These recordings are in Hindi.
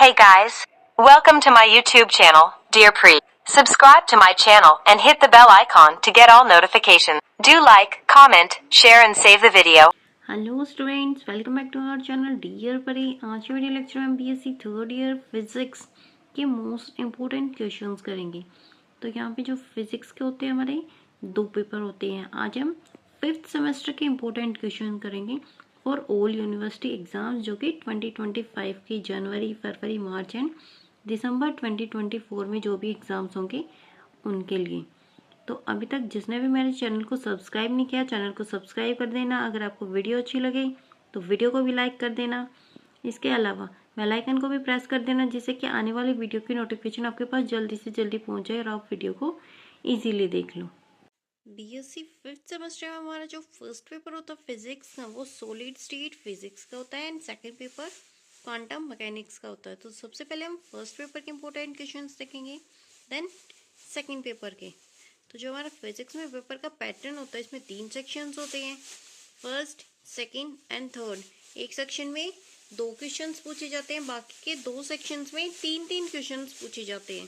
Hey guys, welcome to my YouTube channel, Dear Pre. Subscribe to my channel and hit the bell icon to get all notifications. Do like, comment, share and save the video. Hello students, welcome back to our channel dear Pari. आज के वीडियो लेक्चर में हम बीएससी थर्ड ईयर फिजिक्स के मोस्ट इम्पोर्टेंट क्वेश्चंस करेंगे। तो यहाँ पे जो फिजिक्स के होते हैं हमारे दो पेपर होते हैं। आज हम फिफ्थ सेमेस्टर के इम्पोर्टेंट क्वेश्चन करेंगे फॉर ऑल यूनिवर्सिटी एग्जाम्स, जो कि 2025 की जनवरी, फरवरी, मार्च एंड दिसंबर 2024 में जो भी एग्ज़ाम्स होंगे उनके लिए। तो अभी तक जिसने भी मेरे चैनल को सब्सक्राइब नहीं किया, चैनल को सब्सक्राइब कर देना। अगर आपको वीडियो अच्छी लगे तो वीडियो को भी लाइक कर देना। इसके अलावा बेल आइकन को भी प्रेस कर देना, जिससे कि आने वाली वीडियो की नोटिफिकेशन आपके पास जल्दी से जल्दी पहुंच जाए और आप वीडियो को इजीली देख लो। बीएससी फिफ्थ सेमेस्टर में हमारा जो फर्स्ट पेपर होता है फिजिक्स का, वो सॉलिड स्टेट फिजिक्स का होता है and second paper quantum mechanics का होता है। तो सबसे पहले हम फर्स्ट पेपर के इंपॉर्टेंट क्वेश्चन देखेंगे, देन सेकेंड पेपर के। तो जो हमारा फिजिक्स में पेपर का पैटर्न होता है, इसमें 3 सेक्शंस होते हैं, फर्स्ट, सेकंड एंड थर्ड। एक सेक्शन में 2 क्वेश्चंस पूछे जाते हैं, बाकी के 2 सेक्शंस में 3-3 क्वेश्चंस पूछे जाते हैं।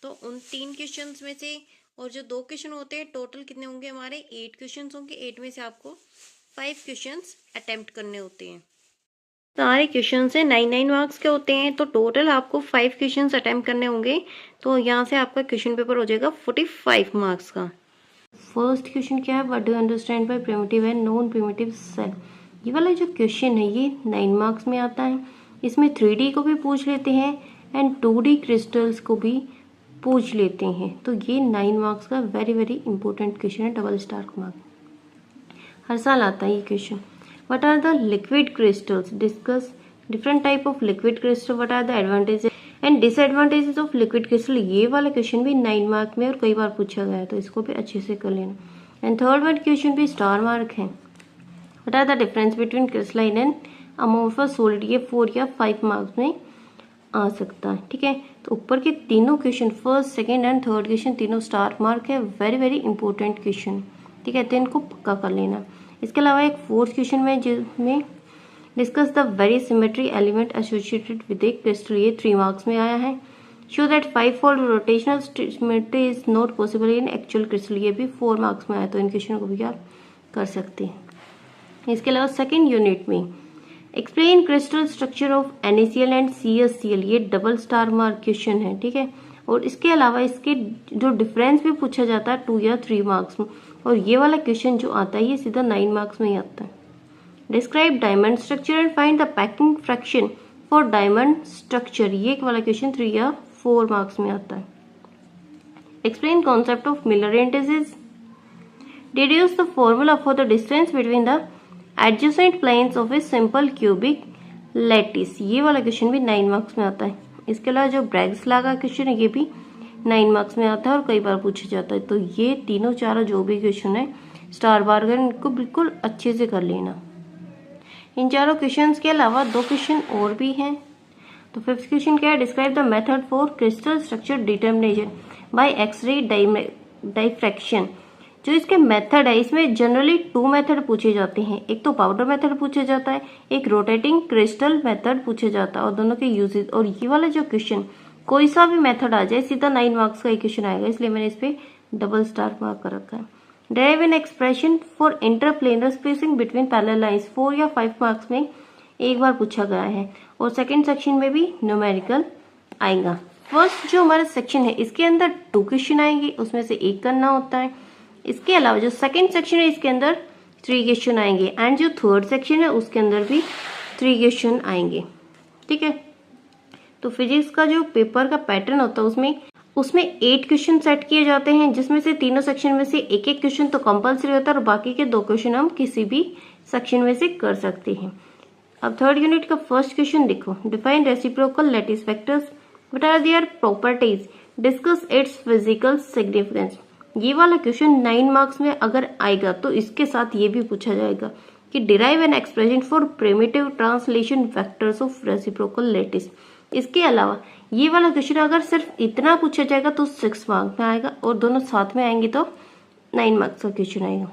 तो उन 3 क्वेश्चंस में से और जो 2 क्वेश्चन होते हैं, टोटल कितने होंगे हमारे 8 क्वेश्चंस होंगे। 8 में से आपको 5 क्वेश्चंस अटेम्प्ट करने होते हैं। सारे क्वेश्चन से 9 मार्क्स के होते हैं, तो टोटल आपको 5 क्वेश्चंस अटेम्प्ट करने होंगे। तो यहाँ से आपका क्वेश्चन पेपर हो जाएगा 45 मार्क्स का। फर्स्ट क्वेश्चन क्या है, what do you understand by primitive and non primitive cell. ये वाला जो क्वेश्चन है ये 9 मार्क्स में आता है। इसमें 3D को भी पूछ लेते हैं एंड 2D क्रिस्टल्स को भी पूछ लेते हैं। तो ये 9 मार्क्स का वेरी वेरी इंपॉर्टेंट क्वेश्चन है, डबल स्टार मार्क। हर साल आता है ये question. What are the liquid crystals? Discuss different type of liquid crystal. What are the advantages and disadvantages of liquid crystal? ये वाला क्वेश्चन भी 9 मार्क में और कई बार पूछा गया है, तो इसको भी अच्छे से कर लेना। एंड थर्ड वन क्वेश्चन भी स्टार मार्क है। What are the difference between crystalline and amorphous solid? ये 4 या 5 मार्क्स में आ सकता है, ठीक है। तो ऊपर के तीनों question, first, second and third question, तीनों स्टार मार्क है, वेरी वेरी इंपॉर्टेंट क्वेश्चन, ठीक है। तो इनको पक्का कर लेना। इसके अलावा एक फोर्थ क्वेश्चन में जिसमें discuss the very symmetry element associated with A crystal, ये 3 मार्क्स में आया है। Show that 5-fold rotational symmetry is not possible in actual crystal, ये भी 4 मार्क्स में आया। तो इन क्वेश्चन को भी आप कर सकते हैं। इसके अलावा सेकेंड यूनिट में explain crystal structure of NaCl and CsCl, ये डबल स्टार मार्क क्वेश्चन है, ठीक है। और इसके अलावा इसके जो डिफरेंस भी पूछा जाता है 2 या 3 मार्क्स में, और ये वाला क्वेश्चन जो आता है ये सीधा 9 मार्क्स में ही आता है। Describe diamond structure and find the packing fraction for diamond structure, ये वाला क्वेश्चन 3 या 4 मार्क्स में आता है। Explain concept of Miller indices. Deduce the formula for the distance between the adjacent planes of a simple cubic lattice, ये वाला क्वेश्चन भी 9 मार्क्स में आता है। इसके अलावा जो ब्रैग्स लॉ का क्वेश्चन है ये भी 9 मार्क्स में आता है और कई बार पूछा जाता है। तो ये तीनों चारों जो भी क्वेश्चन है स्टार मार्क, इनको बिल्कुल अच्छे से कर लेना। इन चारों क्वेश्चंस के अलावा 2 क्वेश्चन और भी हैं। तो फिफ्थ क्वेश्चन क्या है, describe the method for crystal structure determination by X ray diffraction. जो इसके मेथड है, इसमें जनरली 2 मेथड पूछे जाते हैं। एक तो पाउडर मेथड पूछा जाता है, एक रोटेटिंग क्रिस्टल मेथड पूछा जाता है, और दोनों के यूजेस। और ये वाला जो क्वेश्चन कोई सा भी मेथड आ जाए सीधा 9 मार्क्स का एक क्वेश्चन आएगा, इसलिए मैंने इस पे डबल स्टार मार्क कर रखा है। Derive an expression for interplanar spacing between parallel lines, 4 या 5 मार्क्स में एक बार पूछा गया है, और सेकंड सेक्शन में भी न्यूमेरिकल आएगा। फर्स्ट जो हमारा सेक्शन है इसके अंदर 2 क्वेश्चन आएंगे, उसमें से एक करना होता है। इसके अलावा जो सेकेंड सेक्शन है इसके अंदर 3 क्वेश्चन आएंगे, एंड जो थर्ड सेक्शन है उसके अंदर भी 3 क्वेश्चन आएंगे, ठीक है। तो फिजिक्स का जो पेपर का पैटर्न होता है उसमें 8 क्वेश्चन सेट किए जाते हैं, जिसमें से तीनों सेक्शन में से एक एक क्वेश्चन तो कंपलसरी होता है और बाकी के 2 क्वेश्चन हम किसी भी सेक्शन में से कर सकते हैं। अब थर्ड यूनिट का फर्स्ट क्वेश्चन देखो, define reciprocal lattice vectors, what are their properties, discuss its physical significance. ये वाला क्वेश्चन 9 मार्क्स में अगर आएगा तो इसके साथ ये भी पूछा जाएगा कि derive an expression for primitive translation vectors of reciprocal lattice. इसके अलावा ये वाला क्वेश्चन अगर सिर्फ इतना पूछा जाएगा तो 6 मार्क्स में आएगा, और दोनों साथ में आएंगे तो 9 मार्क्स का क्वेश्चन आएगा।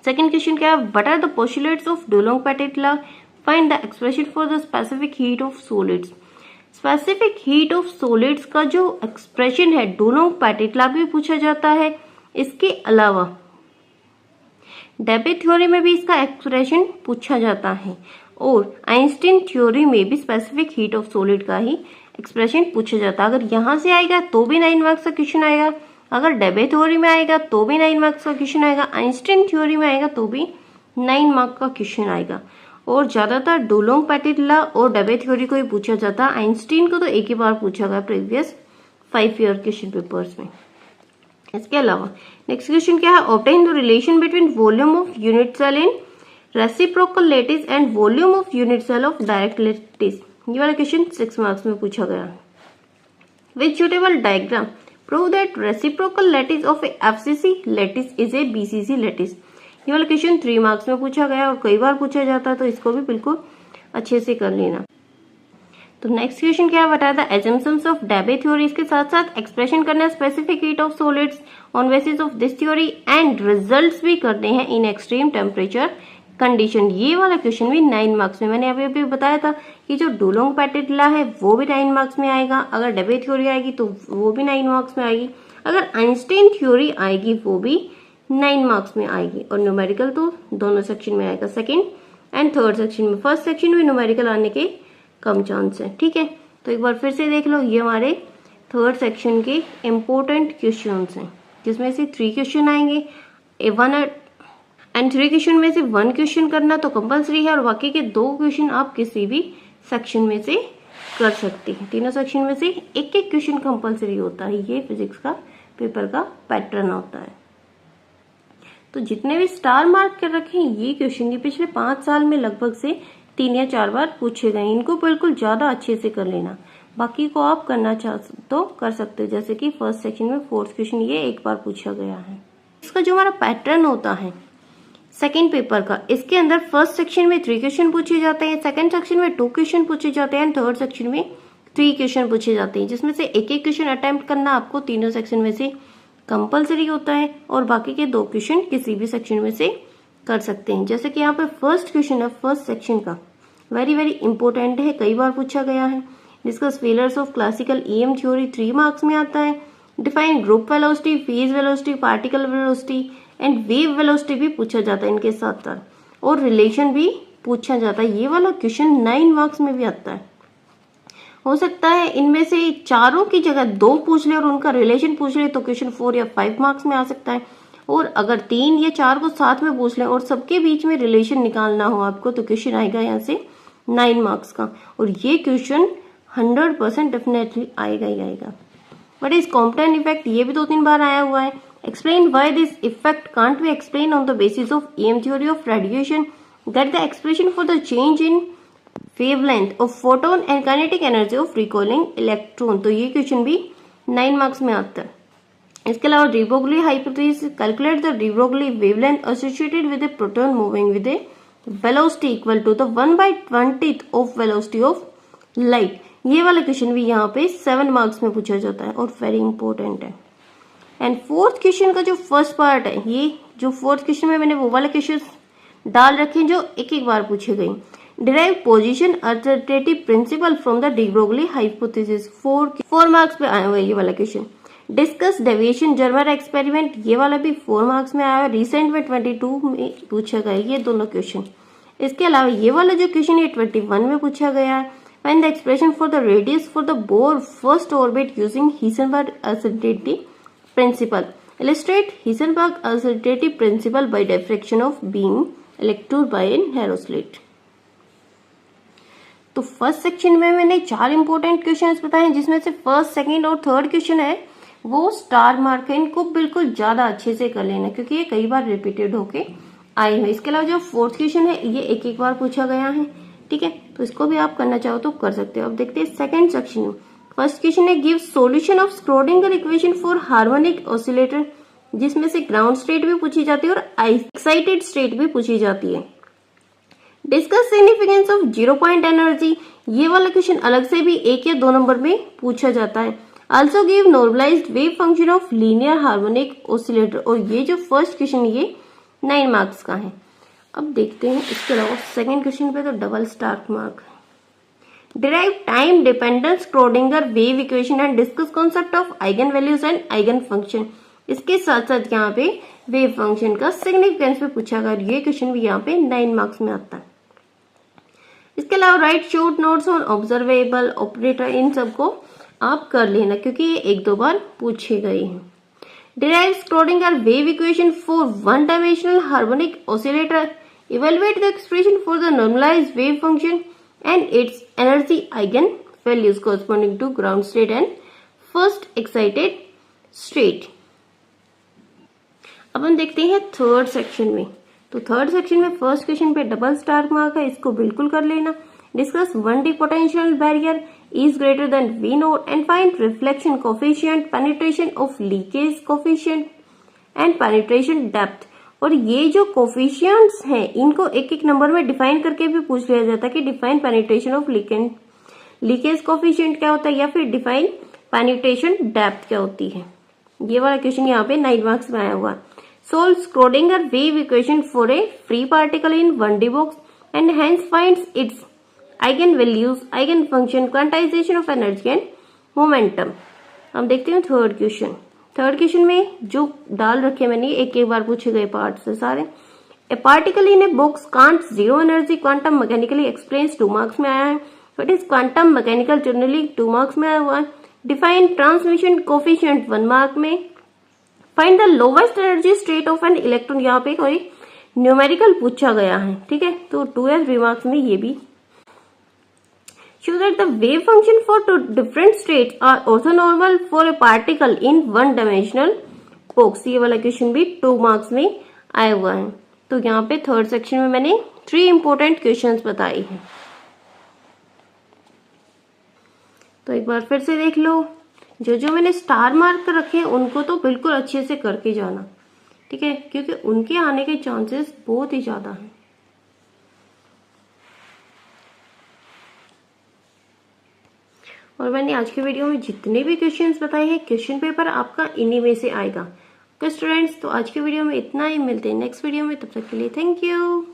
सेकंड क्वेश्चन क्या है, what are the postulates of Dulong Petit law, find the expression for the specific heat of solids. Specific heat of solids का जो एक्सप्रेशन है डुलोंग पैटिट लॉ भी पूछा जाता है। इसके अलावा डेबे थ्योरी में भी इसका एक्सप्रेशन पूछा जाता है और आइंस्टीन थ्योरी में भी स्पेसिफिक हीट ऑफ सॉलिड का ही एक्सप्रेशन पूछा जाता है। अगर यहां से आएगा तो भी 9 मार्क्स का क्वेश्चन आएगा, अगर डेबे थ्योरी में आएगा तो भी 9 मार्क्स का क्वेश्चन आएगा, आइंस्टीन थ्योरी में आएगा तो भी 9 मार्क्स का क्वेश्चन आएगा। और ज्यादातर डुलोंग पैटिट लॉ और डेबे थ्योरी को ही पूछा जाता है। आइंस्टीन को तो एक ही बार पूछा गया प्रीवियस 5 ईयर क्वेश्चन पेपर्स में। इसके अलावा नेक्स्ट क्वेश्चन क्या है, obtain the relation between volume of unit cell in reciprocal lattice and volume of unit cell of direct lattice. ये वाला क्वेश्चन 6 मार्क्स में पूछा गया। With suitable diagram prove that reciprocal lattice of a FCC lattice is a BCC lattice. ये वाला क्वेश्चन 3 मार्क्स में पूछा गया और कई बार पूछा जाता है, तो इसको भी बिल्कुल अच्छे से कर लेना। तो नेक्स्ट क्वेश्चन क्या है, बता द एजम्पशंस ऑफ डेबे थ्योरी। इसके साथ साथ एक्सप्रेशन करना specific heat of solids on basis of this theory and results भी करते हैं इन एक्सट्रीम टेम्परेचर कंडीशन। ये वाला क्वेश्चन भी 9 मार्क्स में, मैंने अभी बताया था कि जो डुलोंग पैटिट लॉ है वो भी 9 मार्क्स में आएगा, अगर डेबे थ्योरी आएगी तो वो भी 9 मार्क्स में आएगी, अगर आइंस्टीन थ्योरी आएगी वो भी 9 मार्क्स में आएगी। और न्यूमेरिकल तो दोनों सेक्शन में आएगा, सेकेंड एंड थर्ड सेक्शन में। फर्स्ट सेक्शन में न्यूमेरिकल आने के कम चांस है, ठीक है। तो एक बार फिर से देख लो, ये हमारे थर्ड सेक्शन के इम्पोर्टेंट क्वेश्चंस हैं, जिसमें से 3 क्वेश्चन आएंगे। 1 एंड 3 क्वेश्चन में से 1 क्वेश्चन करना तो कंपलसरी है और बाकी के 2 क्वेश्चन आप किसी भी सेक्शन में से कर सकते हैं। तीनों सेक्शन में से एक एक क्वेश्चन कंपलसरी होता है, ये फिजिक्स का पेपर का पैटर्न होता है। तो जितने भी स्टार मार्क कर रखे हैं ये क्वेश्चन, ये पिछले 5 साल में लगभग से 3 या 4 बार पूछे गए, इनको बिल्कुल ज्यादा अच्छे से कर लेना। बाकी को आप करना चाहते तो कर सकते हो, जैसे कि फर्स्ट सेक्शन में 4th क्वेश्चन ये एक बार पूछा गया है। इसका जो हमारा पैटर्न होता है सेकेंड पेपर का, इसके अंदर फर्स्ट सेक्शन में 3 क्वेश्चन पूछे जाते हैं, सेकेंड सेक्शन में 2 क्वेश्चन पूछे जाते हैं, थर्ड सेक्शन में 3 क्वेश्चन पूछे जाते हैं, जिसमें से एक एक क्वेश्चन अटेम्प्ट करना आपको तीनों सेक्शन में से कंपलसरी होता है और बाकी के 2 क्वेश्चन किसी भी सेक्शन में से कर सकते हैं। जैसे कि यहाँ पे फर्स्ट क्वेश्चन है फर्स्ट सेक्शन का, वेरी वेरी इंपॉर्टेंट है, कई बार पूछा गया है। Discuss failures of classical EM theory 3 marks में आता है। Define group velocity, phase velocity, particle velocity and wave velocity भी पूछा जाता है इनके साथ साथ, और रिलेशन भी पूछा जाता है। ये वाला क्वेश्चन 9 मार्क्स में भी आता है। हो सकता है इनमें से चारों की जगह 2 पूछ ले और उनका रिलेशन पूछ ले तो क्वेश्चन 4 या 5 मार्क्स में आ सकता है, और अगर 3 या 4 को साथ में पूछ ले और सबके बीच में रिलेशन निकालना हो आपको तो क्वेश्चन आएगा यहाँ से 9 मार्क्स का, और ये क्वेश्चन 100% डेफिनेटली आएगा ही आएगा। बट इस कॉम्पटेंट इफेक्ट ये भी 2-3 बार आया हुआ है। Explain why this effect can't be explain on the basis of EM theory of radiation, get the expression for the change in wavelength of photon and kinetic energy of recalling electron. तो ये क्वेश्चन भी 9 मार्क्स में आता है। इसके अलावा de Broglie hypothesis, calculate the de Broglie wavelength associated with a proton moving with a velocity equal to the 1/20th of velocity of light। ये वाला क्वेश्चन भी यहाँ पे 7 मार्क्स में पूछा जाता है और वेरी इंपॉर्टेंट है। एंड 4th क्वेश्चन का जो फर्स्ट पार्ट है, ये जो 4th क्वेश्चन में मैंने वो वाले क्वेश्चन डाल रखे हैं जो एक एक बार पूछे गए। Derive position alternative principle from the de Broglie hypothesis, 4 marks पे आया हुआ है ये वाला question. Discuss Davisson Germer experiment, ये वाला भी 4 मार्क्स में आया है, रिसेंट में 22 में पूछा गया ये दोनों क्वेश्चन। इसके अलावा ये वाला जो क्वेश्चन ये 21 में पूछा गया है। Find the expression for the radius for the Bohr first orbit using Heisenberg uncertainty principle, illustrate Heisenberg uncertainty principle by diffraction of beam electrode by an narrow slit. तो फर्स्ट सेक्शन में मैंने 4 इंपॉर्टेंट क्वेश्चंस बताए, जिसमें से फर्स्ट, सेकंड और थर्ड क्वेश्चन है वो स्टार मार्क है, इनको बिल्कुल ज्यादा अच्छे से कर लेना क्योंकि ये कई बार रिपीटेड होके आए हैं। इसके अलावा जो 4th क्वेश्चन है ये एक एक बार पूछा गया है, ठीक है, तो इसको भी आप करना चाहो तो कर सकते हो। अब देखते हैं सेकंड सेक्शन में। फर्स्ट क्वेश्चन है give solution of Schrödinger equation for harmonic oscillator, जिसमें से ग्राउंड स्टेट भी पूछी जाती है और एक्साइटेड स्टेट भी पूछी जाती है। Discuss significance of 0 point energy, ये वाला क्वेश्चन अलग से भी 1 या 2 नंबर में पूछा जाता है। Also give normalised wave function of linear harmonic oscillator, और ये जो फर्स्ट क्वेश्चन ये 9 मार्क्स का है। अब देखते हैं इसके अलावा सेकंड क्वेश्चन पे तो डबल स्टार मार्क है। derive time dependent Schrodinger wave equation and discuss concept of eigen values and eigen function। इसके साथ साथ यहाँ पे वेव फंक्शन का सिग्निफिकेंस भी पूछा गया, ये क्वेश्चन भी यहाँ पे 9 मार्क्स में आता है। इसके अलावा write short notes on observable operator, इन सबको आप कर लेना क्योंकि ये 1-2 बार पूछे गए हैं। Derive Schrodinger wave equation for one dimensional harmonic oscillator, evaluate the expression for the normalised wave function and its energy eigen values corresponding to ground state and first excited state। अब हम देखते हैं थर्ड सेक्शन में। तो थर्ड सेक्शन में फर्स्ट क्वेश्चन पे डबल स्टार मार्क है, इसको बिल्कुल कर लेना। Discuss 1D potential barrier is greater than V note and find reflection coefficient, penetration of leakage coefficient and penetration depth. और ये जो कोफिशिएंट्स हैं इनको एक एक नंबर में डिफाइन करके भी पूछ लिया जाता है कि define penetration of leakage coefficient क्या होता है या फिर डिफाइन पेनिट्रेशन डेप्थ क्या होती है। ये वाला क्वेश्चन यहाँ पे 9 मार्क्स में आया हुआ है। Solve Schrödinger wave equation for a free particle in 1D box and hence finds it's eigen values, eigen function, quantization of energy and momentum. हम देखते हैं थर्ड क्वेश्चन। थर्ड क्वेश्चन में जो डाल रखे मैंने एक एक बार पूछे गए पार्ट से सारे। ए particle in a box can't zero energy quantum mechanically explains 2 marks में आया है। What is quantum mechanical generally 2 marks में आया हुआ है। डिफाइन ट्रांसमिशन कोफिशिएंट 1 मार्क में। Find the lowest energy state of an electron, यहाँ पे कोई न्यूमेरिकल पूछा गया है, ठीक है, तो 2 या 3 मार्क्स में ये भी। Show that the wave function for 2 different states are orthonormal for a particle in 1-dimensional box। ये वाला क्वेश्चन भी 2 मार्क्स में आया हुआ है। तो यहाँ पे थर्ड सेक्शन में मैंने 3 इंपॉर्टेंट क्वेश्चंस बताए हैं। तो एक बार फिर से देख लो, जो जो मैंने स्टार मार्क कर रखे हैं उनको तो बिल्कुल अच्छे से करके जाना, ठीक है, क्योंकि उनके आने के चांसेस बहुत ही ज्यादा हैं। और मैंने आज के वीडियो में जितने भी क्वेश्चंस बताए हैं क्वेश्चन पेपर आपका इन्हीं में से आएगा। ओके स्टूडेंट्स, तो आज के वीडियो में इतना ही, मिलते हैं नेक्स्ट वीडियो में, तब तक के लिए थैंक यू।